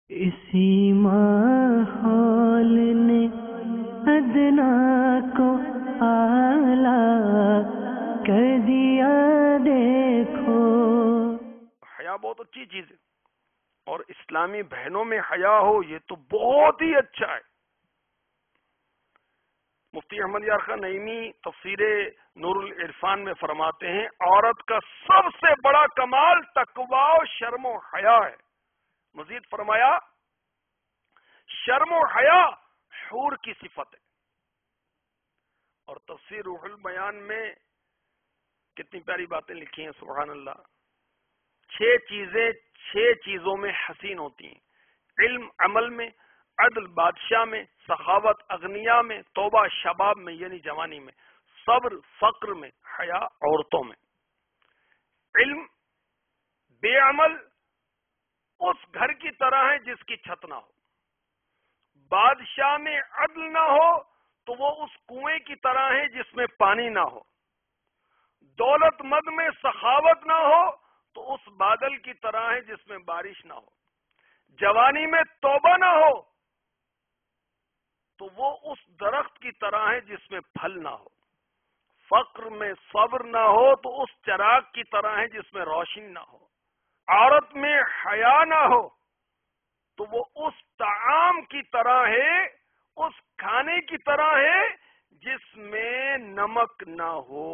اسی ماحول نے ادنا کو اعلیٰ کر دیا دیکھو۔ حیا بہت اچھی چیز ہے، اور اسلامی بہنوں میں حیا ہو یہ تو بہت ہی اچھا ہے۔ مفتی احمد یار خان نعیمی تفسیر نور العرفان میں فرماتے ہیں عورت کا سب سے بڑا کمال تقوی و شرم و حیا ہے۔ مزید فرمایا شرم و حیا حور کی صفت ہے۔ اور تفسیر روح البیان میں کتنی پیاری باتیں لکھی ہیں، سبحان اللہ۔ 6 چیزوں میں حسین ہوتی ہیں: علم عمل میں، عدل بادشاہ میں، سخاوت اغنیا میں، توبہ شباب میں یعنی جوانی میں، صبر فقر میں، حیا عورتوں میں۔ علم بے عمل اس گھر کی طرح ہے جس کی چھت نہ ہو، بادشاہ میں عدل نہ ہو تو وہ اس کنویں کی طرح ہے جس میں پانی نہ ہو، دولت مند میں سخاوت نہ ہو تو اس بادل کی طرح ہے جس میں بارش نہ ہو، جوانی میں توبہ نہ ہو تو وہ اس درخت کی طرح ہے جس میں پھل نہ ہو، فقر میں صبر نہ ہو تو اس چراغ کی طرح ہے جس میں روشنی نہ ہو، عورت میں حیا نہ ہو تو وہ اس طعام کی طرح ہے، اس کھانے کی طرح ہے جس میں نمک نہ ہو۔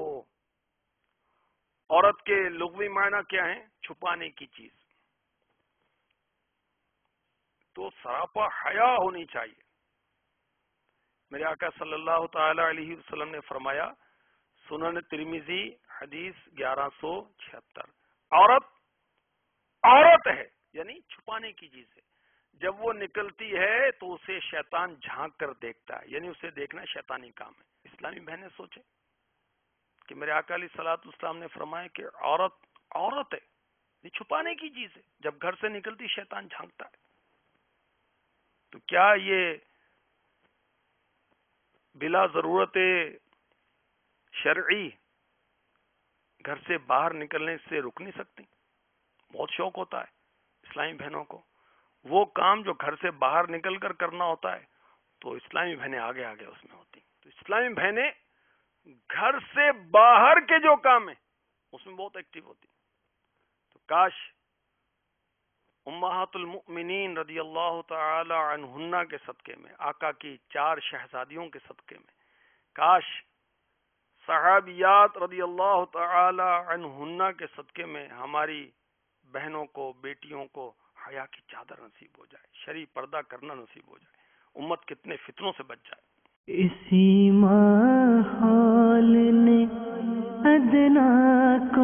عورت کے لغوی معنی کیا ہیں؟ چھپانے کی چیز۔ تو سراپا حیا ہونی چاہیے۔ میرے آقا صلی اللہ تعالی علیہ وسلم نے فرمایا، سنن ترمذی حدیث 1176، عورت ہے یعنی چھپانے کی چیز ہے، جب وہ نکلتی ہے تو اسے شیطان جھانک کر دیکھتا ہے، یعنی اسے دیکھنا شیطانی کام ہے۔ اسلامی بہنیں سوچیں کہ میرے آقا علیہ الصلوۃ والسلام نے فرمایا کہ عورت ہے، یہ چھپانے کی چیز ہے، جب گھر سے نکلتی شیطان جھانکتا ہے۔ تو کیا یہ بلا ضرورت شرعی گھر سے باہر نکلنے سے رک نہیں سکتی؟ بہت شوق ہوتا ہے اسلامی بہنوں کو، وہ کام جو گھر سے باہر نکل کر کرنا ہوتا ہے تو اسلامی بہنیں آگے اس میں ہوتی۔ تو اسلامی بہنیں گھر سے باہر کے جو کام ہیں اس میں بہت ایکٹیو ہوتی۔ تو کاش امہات المؤمنین رضی اللہ تعالی عنہن کے صدقے میں، آقا کی 4 شہزادیوں کے صدقے میں، کاش صحابیات رضی اللہ تعالی عنہن کے صدقے میں ہماری بہنوں کو، بیٹیوں کو حیا کی چادر نصیب ہو جائے، شرعی پردہ کرنا نصیب ہو جائے، امت کتنے فتنوں سے بچ جائے۔ اسی ماحول نے ادنا کو